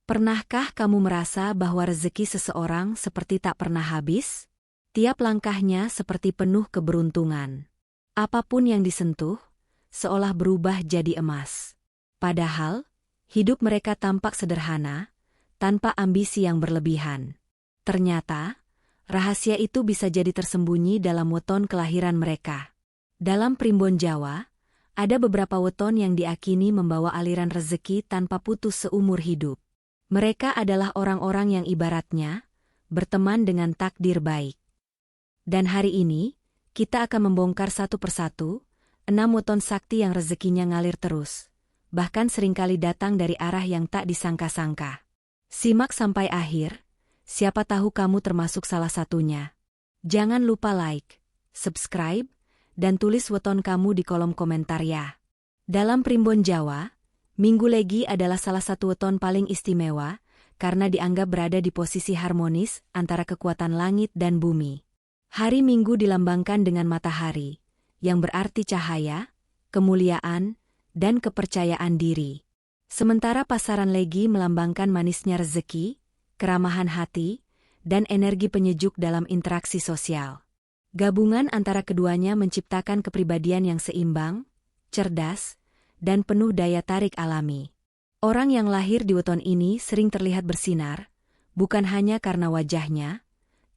Pernahkah kamu merasa bahwa rezeki seseorang seperti tak pernah habis? Tiap langkahnya seperti penuh keberuntungan. Apapun yang disentuh, seolah berubah jadi emas. Padahal, hidup mereka tampak sederhana, tanpa ambisi yang berlebihan. Ternyata, rahasia itu bisa jadi tersembunyi dalam weton kelahiran mereka. Dalam Primbon Jawa, ada beberapa weton yang diakini membawa aliran rezeki tanpa putus seumur hidup. Mereka adalah orang-orang yang ibaratnya berteman dengan takdir baik. Dan hari ini, kita akan membongkar satu persatu 6 weton sakti yang rezekinya ngalir terus, bahkan seringkali datang dari arah yang tak disangka-sangka. Simak sampai akhir, siapa tahu kamu termasuk salah satunya. Jangan lupa like, subscribe, dan tulis weton kamu di kolom komentar ya. Dalam Primbon Jawa, Minggu Legi adalah salah satu weton paling istimewa karena dianggap berada di posisi harmonis antara kekuatan langit dan bumi. Hari Minggu dilambangkan dengan matahari, yang berarti cahaya, kemuliaan, dan kepercayaan diri. Sementara pasaran Legi melambangkan manisnya rezeki, keramahan hati, dan energi penyejuk dalam interaksi sosial. Gabungan antara keduanya menciptakan kepribadian yang seimbang, cerdas, dan penuh daya tarik alami. Orang yang lahir di weton ini sering terlihat bersinar, bukan hanya karena wajahnya,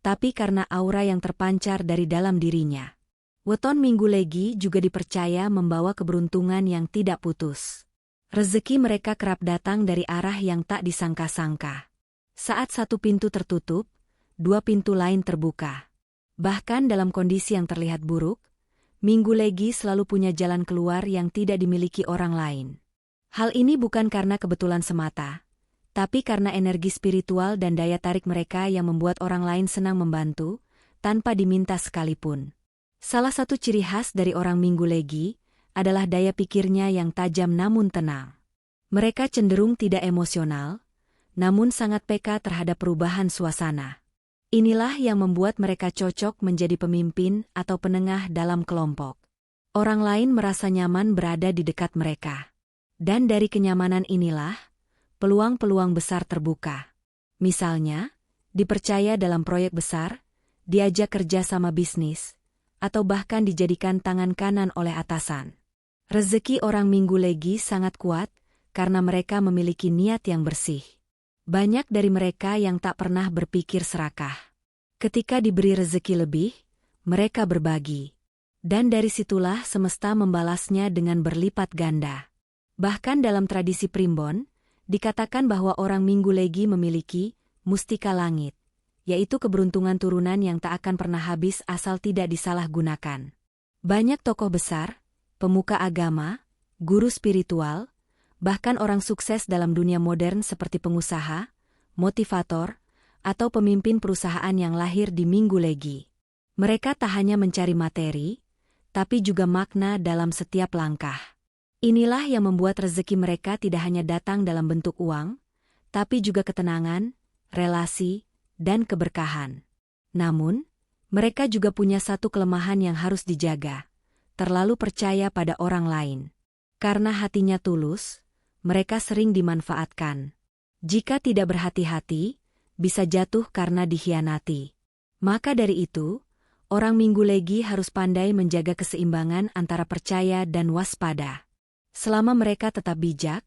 tapi karena aura yang terpancar dari dalam dirinya. Weton Minggu Legi juga dipercaya membawa keberuntungan yang tidak putus. Rezeki mereka kerap datang dari arah yang tak disangka-sangka. Saat satu pintu tertutup, 2 pintu lain terbuka. Bahkan dalam kondisi yang terlihat buruk, Minggu Legi selalu punya jalan keluar yang tidak dimiliki orang lain. Hal ini bukan karena kebetulan semata, tapi karena energi spiritual dan daya tarik mereka yang membuat orang lain senang membantu, tanpa diminta sekalipun. Salah satu ciri khas dari orang Minggu Legi adalah daya pikirnya yang tajam namun tenang. Mereka cenderung tidak emosional, namun sangat peka terhadap perubahan suasana. Inilah yang membuat mereka cocok menjadi pemimpin atau penengah dalam kelompok. Orang lain merasa nyaman berada di dekat mereka. Dan dari kenyamanan inilah, peluang-peluang besar terbuka. Misalnya, dipercaya dalam proyek besar, diajak kerja sama bisnis, atau bahkan dijadikan tangan kanan oleh atasan. Rezeki orang Minggu Legi sangat kuat, karena mereka memiliki niat yang bersih. Banyak dari mereka yang tak pernah berpikir serakah. Ketika diberi rezeki lebih, mereka berbagi. Dan dari situlah semesta membalasnya dengan berlipat ganda. Bahkan dalam tradisi Primbon, dikatakan bahwa orang Minggu Legi memiliki mustika langit, yaitu keberuntungan turunan yang tak akan pernah habis asal tidak disalahgunakan. Banyak tokoh besar, pemuka agama, guru spiritual, bahkan orang sukses dalam dunia modern seperti pengusaha, motivator, atau pemimpin perusahaan yang lahir di Minggu Legi. Mereka tak hanya mencari materi, tapi juga makna dalam setiap langkah. Inilah yang membuat rezeki mereka tidak hanya datang dalam bentuk uang, tapi juga ketenangan, relasi, dan keberkahan. Namun, mereka juga punya satu kelemahan yang harus dijaga, terlalu percaya pada orang lain. Karena hatinya tulus, mereka sering dimanfaatkan. Jika tidak berhati-hati, bisa jatuh karena dikhianati. Maka dari itu, orang Minggu Legi harus pandai menjaga keseimbangan antara percaya dan waspada. Selama mereka tetap bijak,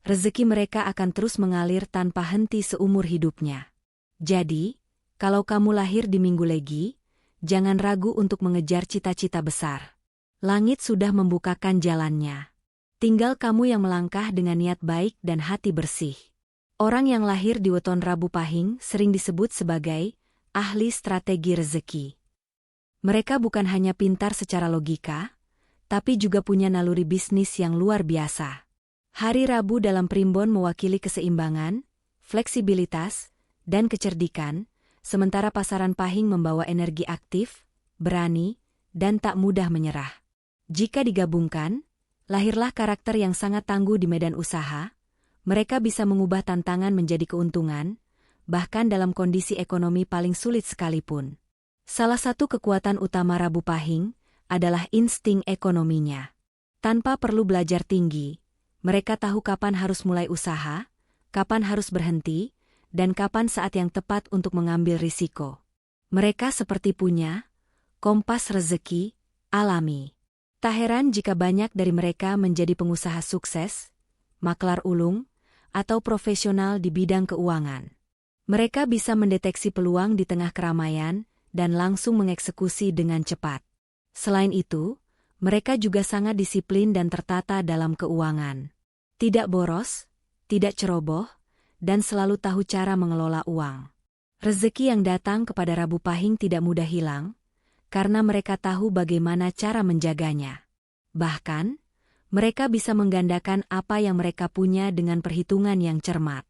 rezeki mereka akan terus mengalir tanpa henti seumur hidupnya. Jadi, kalau kamu lahir di Minggu Legi, jangan ragu untuk mengejar cita-cita besar. Langit sudah membukakan jalannya. Tinggal kamu yang melangkah dengan niat baik dan hati bersih. Orang yang lahir di weton Rabu Pahing sering disebut sebagai ahli strategi rezeki. Mereka bukan hanya pintar secara logika, tapi juga punya naluri bisnis yang luar biasa. Hari Rabu dalam Primbon mewakili keseimbangan, fleksibilitas, dan kecerdikan, sementara pasaran Pahing membawa energi aktif, berani, dan tak mudah menyerah. Jika digabungkan, lahirlah karakter yang sangat tangguh di medan usaha. Mereka bisa mengubah tantangan menjadi keuntungan, bahkan dalam kondisi ekonomi paling sulit sekalipun. Salah satu kekuatan utama Rabu Pahing adalah insting ekonominya. Tanpa perlu belajar tinggi, mereka tahu kapan harus mulai usaha, kapan harus berhenti, dan kapan saat yang tepat untuk mengambil risiko. Mereka seperti punya kompas rezeki alami. Tak heran jika banyak dari mereka menjadi pengusaha sukses, maklar ulung, atau profesional di bidang keuangan. Mereka bisa mendeteksi peluang di tengah keramaian dan langsung mengeksekusi dengan cepat. Selain itu, mereka juga sangat disiplin dan tertata dalam keuangan. Tidak boros, tidak ceroboh, dan selalu tahu cara mengelola uang. Rezeki yang datang kepada Rabu Pahing tidak mudah hilang, karena mereka tahu bagaimana cara menjaganya. Bahkan, mereka bisa menggandakan apa yang mereka punya dengan perhitungan yang cermat.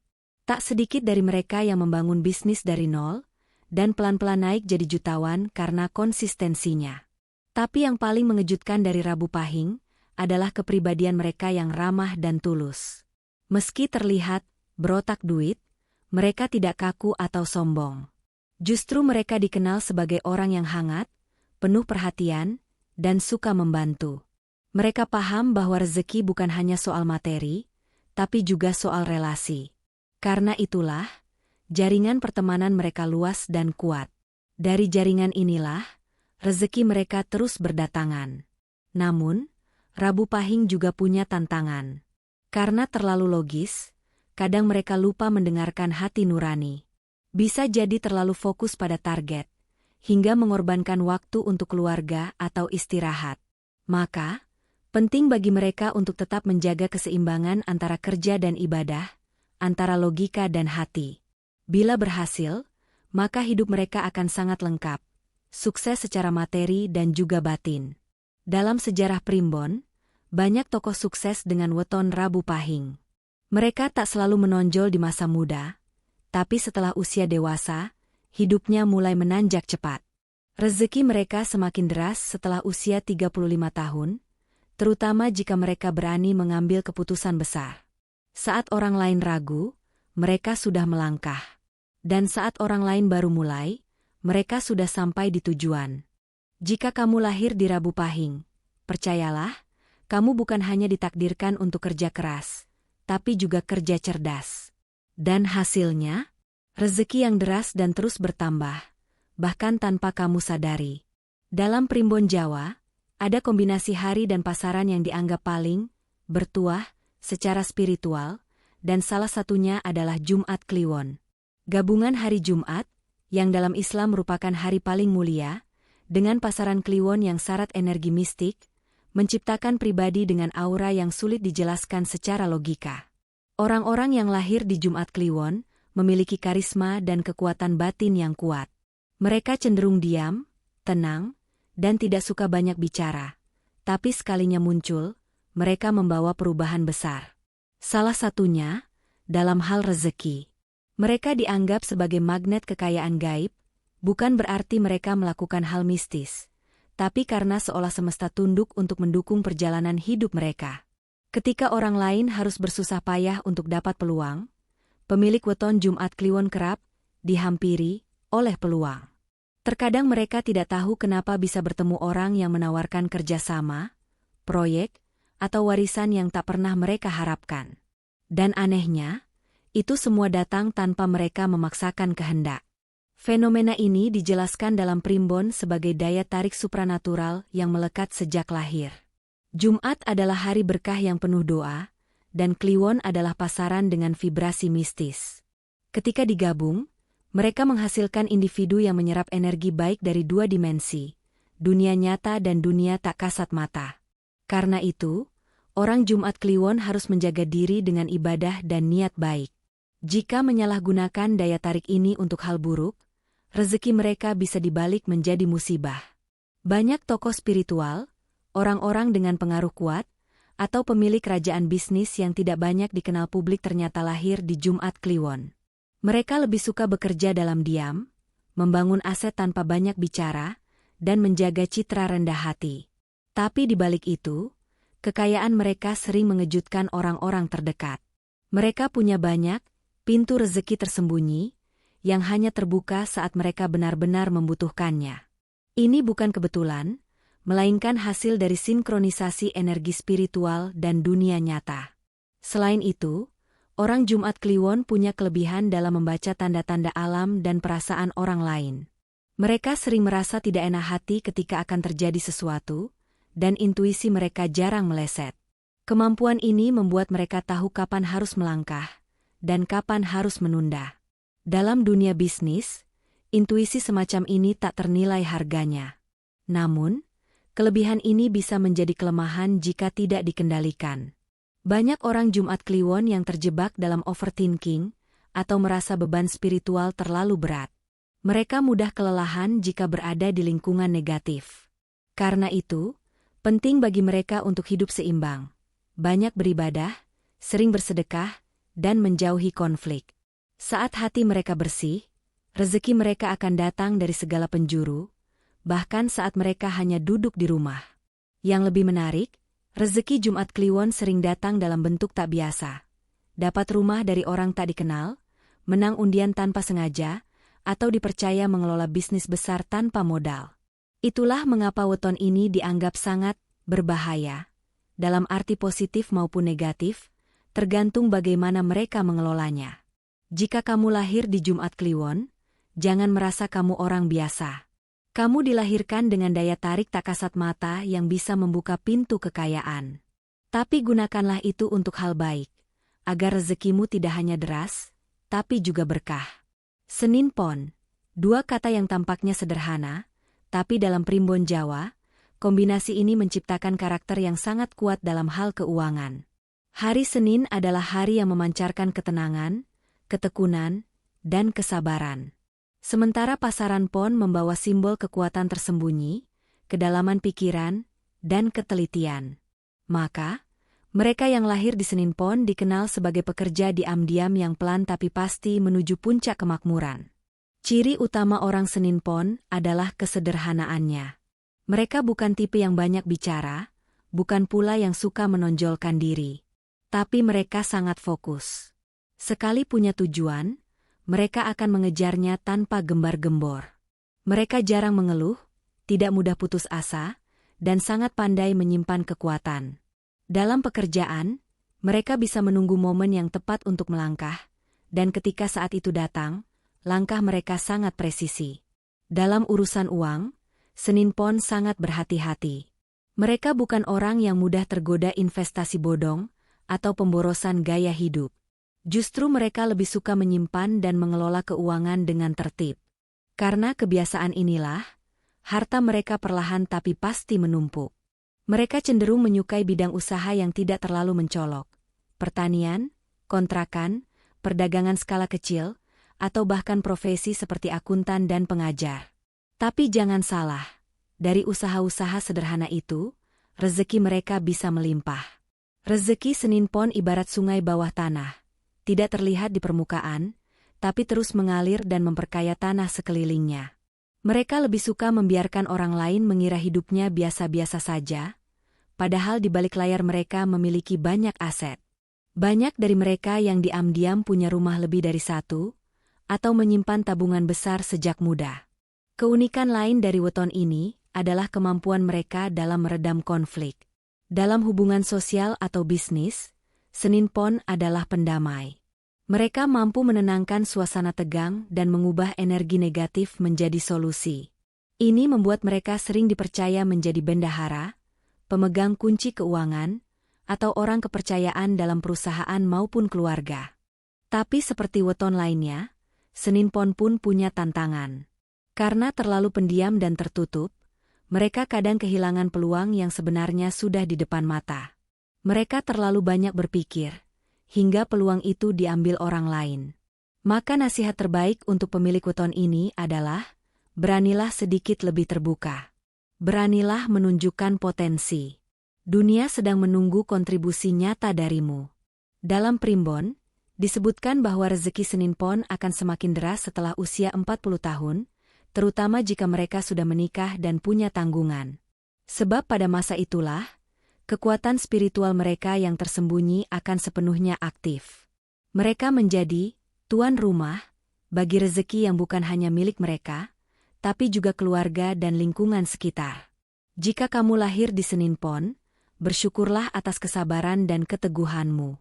Tak sedikit dari mereka yang membangun bisnis dari nol, dan pelan-pelan naik jadi jutawan karena konsistensinya. Tapi yang paling mengejutkan dari Rabu Pahing adalah kepribadian mereka yang ramah dan tulus. Meski terlihat berotak duit, mereka tidak kaku atau sombong. Justru mereka dikenal sebagai orang yang hangat, penuh perhatian, dan suka membantu. Mereka paham bahwa rezeki bukan hanya soal materi, tapi juga soal relasi. Karena itulah, jaringan pertemanan mereka luas dan kuat. Dari jaringan inilah, rezeki mereka terus berdatangan. Namun, Rabu Pahing juga punya tantangan. Karena terlalu logis, kadang mereka lupa mendengarkan hati nurani. Bisa jadi terlalu fokus pada target, hingga mengorbankan waktu untuk keluarga atau istirahat. Maka, penting bagi mereka untuk tetap menjaga keseimbangan antara kerja dan ibadah, antara logika dan hati. Bila berhasil, maka hidup mereka akan sangat lengkap, sukses secara materi dan juga batin. Dalam sejarah Primbon, banyak tokoh sukses dengan weton Rabu Pahing. Mereka tak selalu menonjol di masa muda, tapi setelah usia dewasa, hidupnya mulai menanjak cepat. Rezeki mereka semakin deras setelah usia 35 tahun, terutama jika mereka berani mengambil keputusan besar. Saat orang lain ragu, mereka sudah melangkah. Dan saat orang lain baru mulai, mereka sudah sampai di tujuan. Jika kamu lahir di Rabu Pahing, percayalah, kamu bukan hanya ditakdirkan untuk kerja keras, tapi juga kerja cerdas. Dan hasilnya, rezeki yang deras dan terus bertambah, bahkan tanpa kamu sadari. Dalam Primbon Jawa, ada kombinasi hari dan pasaran yang dianggap paling bertuah secara spiritual, dan salah satunya adalah Jumat Kliwon. Gabungan hari Jumat, yang dalam Islam merupakan hari paling mulia, dengan pasaran Kliwon yang syarat energi mistik, menciptakan pribadi dengan aura yang sulit dijelaskan secara logika. Orang-orang yang lahir di Jumat Kliwon memiliki karisma dan kekuatan batin yang kuat. Mereka cenderung diam, tenang, dan tidak suka banyak bicara. Tapi sekalinya muncul, mereka membawa perubahan besar. Salah satunya, dalam hal rezeki. Mereka dianggap sebagai magnet kekayaan gaib, bukan berarti mereka melakukan hal mistis, tapi karena seolah semesta tunduk untuk mendukung perjalanan hidup mereka. Ketika orang lain harus bersusah payah untuk dapat peluang, pemilik weton Jumat Kliwon kerap dihampiri oleh peluang. Terkadang mereka tidak tahu kenapa bisa bertemu orang yang menawarkan kerjasama, proyek, atau warisan yang tak pernah mereka harapkan. Dan anehnya, itu semua datang tanpa mereka memaksakan kehendak. Fenomena ini dijelaskan dalam Primbon sebagai daya tarik supranatural yang melekat sejak lahir. Jumat adalah hari berkah yang penuh doa, dan Kliwon adalah pasaran dengan vibrasi mistis. Ketika digabung, mereka menghasilkan individu yang menyerap energi baik dari dua dimensi, dunia nyata dan dunia tak kasat mata. Karena itu, orang Jumat Kliwon harus menjaga diri dengan ibadah dan niat baik. Jika menyalahgunakan daya tarik ini untuk hal buruk, rezeki mereka bisa dibalik menjadi musibah. Banyak tokoh spiritual, orang-orang dengan pengaruh kuat, atau pemilik kerajaan bisnis yang tidak banyak dikenal publik ternyata lahir di Jumat Kliwon. Mereka lebih suka bekerja dalam diam, membangun aset tanpa banyak bicara, dan menjaga citra rendah hati. Tapi di balik itu, kekayaan mereka sering mengejutkan orang-orang terdekat. Mereka punya banyak pintu rezeki tersembunyi, yang hanya terbuka saat mereka benar-benar membutuhkannya. Ini bukan kebetulan, melainkan hasil dari sinkronisasi energi spiritual dan dunia nyata. Selain itu, Orang Jumat Kliwon punya kelebihan dalam membaca tanda-tanda alam dan perasaan orang lain. Mereka sering merasa tidak enak hati ketika akan terjadi sesuatu, dan intuisi mereka jarang meleset. Kemampuan ini membuat mereka tahu kapan harus melangkah, dan kapan harus menunda. Dalam dunia bisnis, intuisi semacam ini tak ternilai harganya. Namun, kelebihan ini bisa menjadi kelemahan jika tidak dikendalikan. Banyak orang Jumat Kliwon yang terjebak dalam overthinking atau merasa beban spiritual terlalu berat. Mereka mudah kelelahan jika berada di lingkungan negatif. Karena itu, penting bagi mereka untuk hidup seimbang, banyak beribadah, sering bersedekah, dan menjauhi konflik. Saat hati mereka bersih, rezeki mereka akan datang dari segala penjuru, bahkan saat mereka hanya duduk di rumah. Yang lebih menarik, rezeki Jumat Kliwon sering datang dalam bentuk tak biasa. Dapat rumah dari orang tak dikenal, menang undian tanpa sengaja, atau dipercaya mengelola bisnis besar tanpa modal. Itulah mengapa weton ini dianggap sangat berbahaya, dalam arti positif maupun negatif, tergantung bagaimana mereka mengelolanya. Jika kamu lahir di Jumat Kliwon, jangan merasa kamu orang biasa. Kamu dilahirkan dengan daya tarik tak kasat mata yang bisa membuka pintu kekayaan. Tapi gunakanlah itu untuk hal baik, agar rezekimu tidak hanya deras, tapi juga berkah. Senin Pon, dua kata yang tampaknya sederhana, tapi dalam primbon Jawa, kombinasi ini menciptakan karakter yang sangat kuat dalam hal keuangan. Hari Senin adalah hari yang memancarkan ketenangan, ketekunan, dan kesabaran. Sementara pasaran Pon membawa simbol kekuatan tersembunyi, kedalaman pikiran, dan ketelitian. Maka, mereka yang lahir di Senin Pon dikenal sebagai pekerja diam-diam yang pelan tapi pasti menuju puncak kemakmuran. Ciri utama orang Senin Pon adalah kesederhanaannya. Mereka bukan tipe yang banyak bicara, bukan pula yang suka menonjolkan diri. Tapi mereka sangat fokus. Sekali punya tujuan, mereka akan mengejarnya tanpa gembar-gembor. Mereka jarang mengeluh, tidak mudah putus asa, dan sangat pandai menyimpan kekuatan. Dalam pekerjaan, mereka bisa menunggu momen yang tepat untuk melangkah, dan ketika saat itu datang, langkah mereka sangat presisi. Dalam urusan uang, Senin Pon sangat berhati-hati. Mereka bukan orang yang mudah tergoda investasi bodong atau pemborosan gaya hidup. Justru mereka lebih suka menyimpan dan mengelola keuangan dengan tertib. Karena kebiasaan inilah, harta mereka perlahan tapi pasti menumpuk. Mereka cenderung menyukai bidang usaha yang tidak terlalu mencolok. Pertanian, kontrakan, perdagangan skala kecil, atau bahkan profesi seperti akuntan dan pengajar. Tapi jangan salah, dari usaha-usaha sederhana itu, rezeki mereka bisa melimpah. Rezeki Senin Pon ibarat sungai bawah tanah. Tidak terlihat di permukaan, tapi terus mengalir dan memperkaya tanah sekelilingnya. Mereka lebih suka membiarkan orang lain mengira hidupnya biasa-biasa saja, padahal di balik layar mereka memiliki banyak aset. Banyak dari mereka yang diam-diam punya rumah lebih dari satu, atau menyimpan tabungan besar sejak muda. Keunikan lain dari weton ini adalah kemampuan mereka dalam meredam konflik. Dalam hubungan sosial atau bisnis, Senin Pon adalah pendamai. Mereka mampu menenangkan suasana tegang dan mengubah energi negatif menjadi solusi. Ini membuat mereka sering dipercaya menjadi bendahara, pemegang kunci keuangan, atau orang kepercayaan dalam perusahaan maupun keluarga. Tapi seperti weton lainnya, Senin Pon pun punya tantangan. Karena terlalu pendiam dan tertutup, mereka kadang kehilangan peluang yang sebenarnya sudah di depan mata. Mereka terlalu banyak berpikir, hingga peluang itu diambil orang lain. Maka nasihat terbaik untuk pemilik weton ini adalah, beranilah sedikit lebih terbuka. Beranilah menunjukkan potensi. Dunia sedang menunggu kontribusi nyata darimu. Dalam primbon, disebutkan bahwa rezeki Senin Pon akan semakin deras setelah usia 40 tahun, terutama jika mereka sudah menikah dan punya tanggungan. Sebab pada masa itulah, kekuatan spiritual mereka yang tersembunyi akan sepenuhnya aktif. Mereka menjadi tuan rumah bagi rezeki yang bukan hanya milik mereka, tapi juga keluarga dan lingkungan sekitar. Jika kamu lahir di Senin Pon, bersyukurlah atas kesabaran dan keteguhanmu.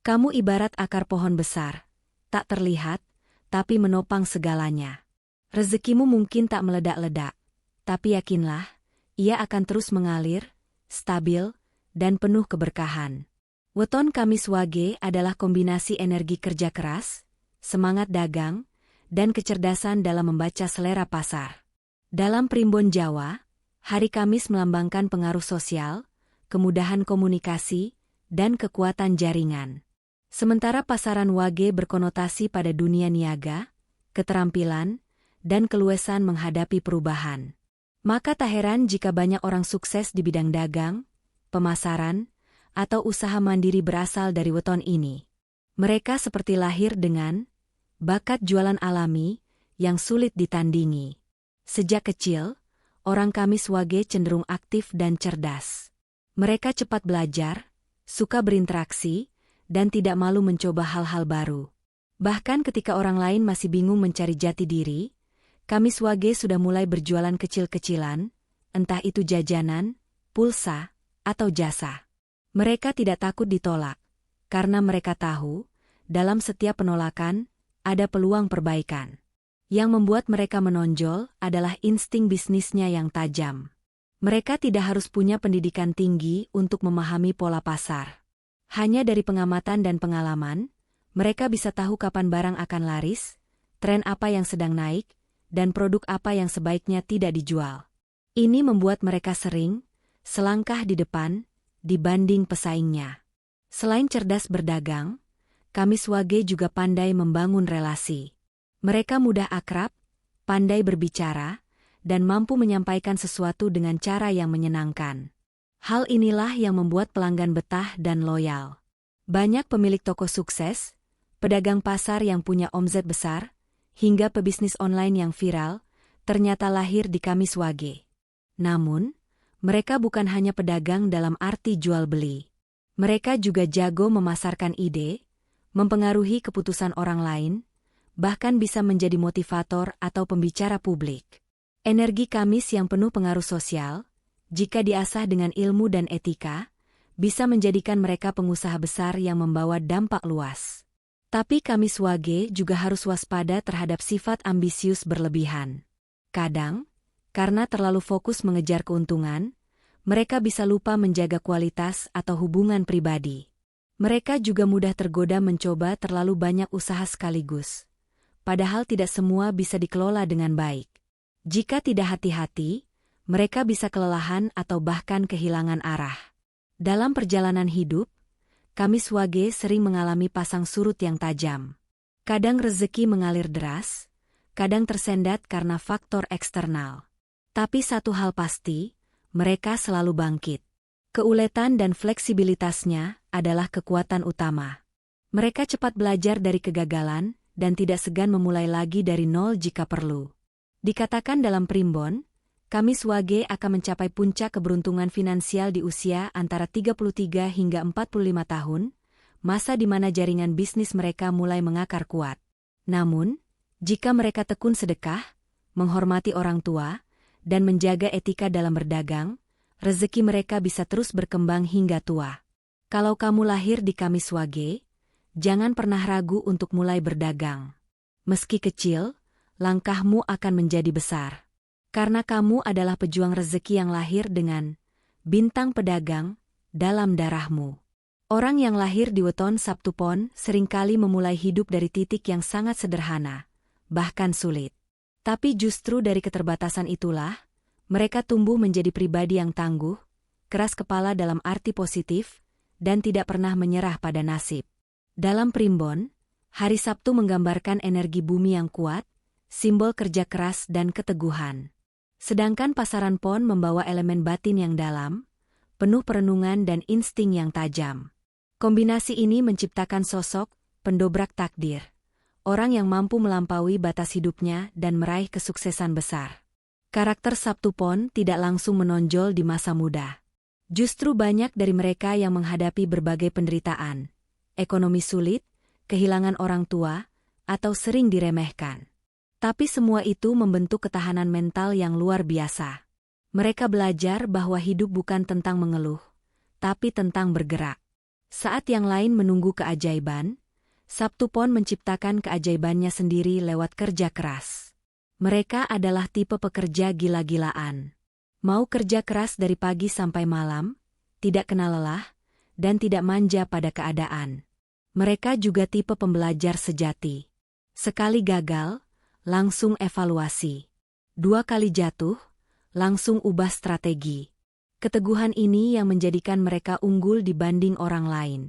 Kamu ibarat akar pohon besar, tak terlihat, tapi menopang segalanya. Rezekimu mungkin tak meledak-ledak, tapi yakinlah, ia akan terus mengalir, stabil, dan penuh keberkahan. Weton Kamis Wage adalah kombinasi energi kerja keras, semangat dagang, dan kecerdasan dalam membaca selera pasar. Dalam Primbon Jawa, hari Kamis melambangkan pengaruh sosial, kemudahan komunikasi, dan kekuatan jaringan. Sementara pasaran Wage berkonotasi pada dunia niaga, keterampilan, dan keluasan menghadapi perubahan. Maka tak heran jika banyak orang sukses di bidang dagang, pemasaran, atau usaha mandiri berasal dari weton ini. Mereka seperti lahir dengan bakat jualan alami yang sulit ditandingi. Sejak kecil, orang Kamis Wage cenderung aktif dan cerdas. Mereka cepat belajar, suka berinteraksi, dan tidak malu mencoba hal-hal baru. Bahkan ketika orang lain masih bingung mencari jati diri, Kamis Wage sudah mulai berjualan kecil-kecilan, entah itu jajanan, pulsa, atau jasa. Mereka tidak takut ditolak, karena mereka tahu, dalam setiap penolakan, ada peluang perbaikan. Yang membuat mereka menonjol adalah insting bisnisnya yang tajam. Mereka tidak harus punya pendidikan tinggi untuk memahami pola pasar. Hanya dari pengamatan dan pengalaman, mereka bisa tahu kapan barang akan laris, tren apa yang sedang naik, dan produk apa yang sebaiknya tidak dijual. Ini membuat mereka sering selangkah di depan dibanding pesaingnya. Selain cerdas berdagang, Kamis Wage juga pandai membangun relasi. Mereka mudah akrab, pandai berbicara, dan mampu menyampaikan sesuatu dengan cara yang menyenangkan. Hal inilah yang membuat pelanggan betah dan loyal. Banyak pemilik toko sukses, pedagang pasar yang punya omzet besar, hingga pebisnis online yang viral, ternyata lahir di Kamis Wage. Namun, mereka bukan hanya pedagang dalam arti jual beli. Mereka juga jago memasarkan ide, mempengaruhi keputusan orang lain, bahkan bisa menjadi motivator atau pembicara publik. Energi Kamis yang penuh pengaruh sosial, jika diasah dengan ilmu dan etika, bisa menjadikan mereka pengusaha besar yang membawa dampak luas. Tapi Kamis Wage juga harus waspada terhadap sifat ambisius berlebihan. Kadang, karena terlalu fokus mengejar keuntungan, mereka bisa lupa menjaga kualitas atau hubungan pribadi. Mereka juga mudah tergoda mencoba terlalu banyak usaha sekaligus. Padahal tidak semua bisa dikelola dengan baik. Jika tidak hati-hati, mereka bisa kelelahan atau bahkan kehilangan arah. Dalam perjalanan hidup, Kamis Wage sering mengalami pasang surut yang tajam. Kadang rezeki mengalir deras, kadang tersendat karena faktor eksternal. Tapi satu hal pasti, mereka selalu bangkit. Keuletan dan fleksibilitasnya adalah kekuatan utama. Mereka cepat belajar dari kegagalan dan tidak segan memulai lagi dari nol jika perlu. Dikatakan dalam Primbon, Kamis Wage akan mencapai puncak keberuntungan finansial di usia antara 33 hingga 45 tahun, masa di mana jaringan bisnis mereka mulai mengakar kuat. Namun, jika mereka tekun sedekah, menghormati orang tua, dan menjaga etika dalam berdagang, rezeki mereka bisa terus berkembang hingga tua. Kalau kamu lahir di Kamis Wage, jangan pernah ragu untuk mulai berdagang. Meski kecil, langkahmu akan menjadi besar. Karena kamu adalah pejuang rezeki yang lahir dengan bintang pedagang dalam darahmu. Orang yang lahir di weton Sabtu Pon seringkali memulai hidup dari titik yang sangat sederhana, bahkan sulit. Tapi justru dari keterbatasan itulah, mereka tumbuh menjadi pribadi yang tangguh, keras kepala dalam arti positif, dan tidak pernah menyerah pada nasib. Dalam Primbon, hari Sabtu menggambarkan energi bumi yang kuat, simbol kerja keras dan keteguhan. Sedangkan pasaran Pon membawa elemen batin yang dalam, penuh perenungan dan insting yang tajam. Kombinasi ini menciptakan sosok pendobrak takdir, orang yang mampu melampaui batas hidupnya dan meraih kesuksesan besar. Karakter Sabtu Pon tidak langsung menonjol di masa muda. Justru banyak dari mereka yang menghadapi berbagai penderitaan, ekonomi sulit, kehilangan orang tua, atau sering diremehkan. Tapi semua itu membentuk ketahanan mental yang luar biasa. Mereka belajar bahwa hidup bukan tentang mengeluh, tapi tentang bergerak. Saat yang lain menunggu keajaiban, Sabtu Pon menciptakan keajaibannya sendiri lewat kerja keras. Mereka adalah tipe pekerja gila-gilaan. Mau kerja keras dari pagi sampai malam, tidak kenal lelah, dan tidak manja pada keadaan. Mereka juga tipe pembelajar sejati. Sekali gagal, langsung evaluasi. 2 kali jatuh, langsung ubah strategi. Keteguhan ini yang menjadikan mereka unggul dibanding orang lain.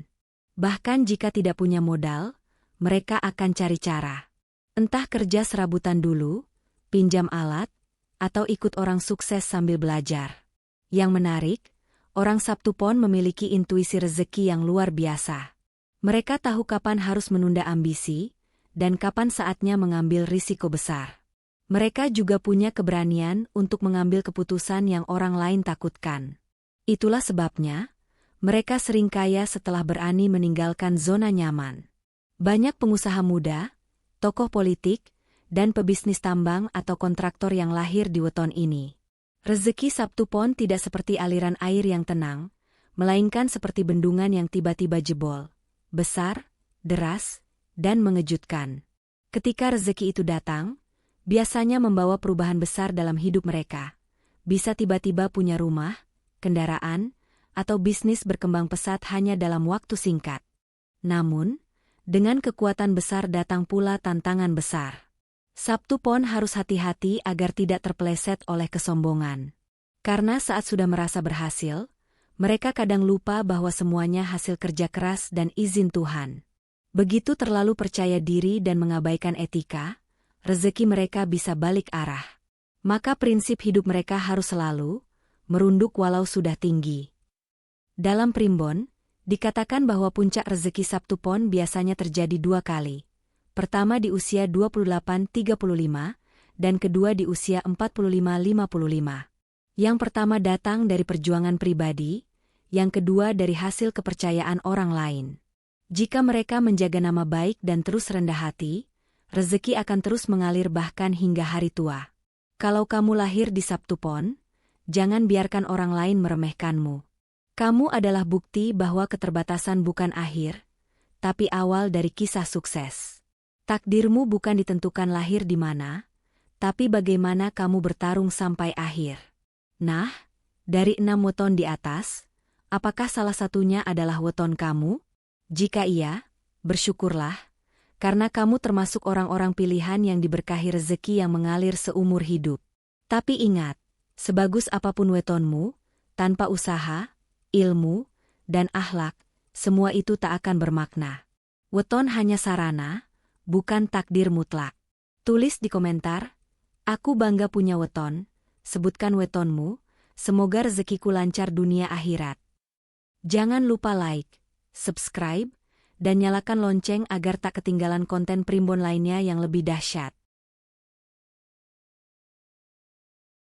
Bahkan jika tidak punya modal, mereka akan cari cara. Entah kerja serabutan dulu, pinjam alat, atau ikut orang sukses sambil belajar. Yang menarik, orang Sabtu Pon memiliki intuisi rezeki yang luar biasa. Mereka tahu kapan harus menunda ambisi, dan kapan saatnya mengambil risiko besar. Mereka juga punya keberanian untuk mengambil keputusan yang orang lain takutkan. Itulah sebabnya, mereka sering kaya setelah berani meninggalkan zona nyaman. Banyak pengusaha muda, tokoh politik, dan pebisnis tambang atau kontraktor yang lahir di weton ini. Rezeki Sabtu Pon tidak seperti aliran air yang tenang, melainkan seperti bendungan yang tiba-tiba jebol, besar, deras, dan mengejutkan. Ketika rezeki itu datang, biasanya membawa perubahan besar dalam hidup mereka. Bisa tiba-tiba punya rumah, kendaraan, atau bisnis berkembang pesat hanya dalam waktu singkat. Namun, dengan kekuatan besar datang pula tantangan besar. Sabtu Pon harus hati-hati agar tidak terpeleset oleh kesombongan. Karena saat sudah merasa berhasil, mereka kadang lupa bahwa semuanya hasil kerja keras dan izin Tuhan. Begitu terlalu percaya diri dan mengabaikan etika, rezeki mereka bisa balik arah. Maka prinsip hidup mereka harus selalu merunduk walau sudah tinggi. Dalam Primbon, dikatakan bahwa puncak rezeki Sabtu Pon biasanya terjadi 2 kali. Pertama di usia 28-35, dan kedua di usia 45-55. Yang pertama datang dari perjuangan pribadi, yang kedua dari hasil kepercayaan orang lain. Jika mereka menjaga nama baik dan terus rendah hati, rezeki akan terus mengalir bahkan hingga hari tua. Kalau kamu lahir di Sabtu Pon, jangan biarkan orang lain meremehkanmu. Kamu adalah bukti bahwa keterbatasan bukan akhir, tapi awal dari kisah sukses. Takdirmu bukan ditentukan lahir di mana, tapi bagaimana kamu bertarung sampai akhir. Nah, dari 6 weton di atas, apakah salah satunya adalah weton kamu? Jika iya, bersyukurlah. Karena kamu termasuk orang-orang pilihan yang diberkahi rezeki yang mengalir seumur hidup. Tapi ingat, sebagus apapun wetonmu, tanpa usaha, ilmu, dan akhlak, semua itu tak akan bermakna. Weton hanya sarana, bukan takdir mutlak. Tulis di komentar, aku bangga punya weton, sebutkan wetonmu, semoga rezekiku lancar dunia akhirat. Jangan lupa like, subscribe, dan nyalakan lonceng agar tak ketinggalan konten Primbon lainnya yang lebih dahsyat.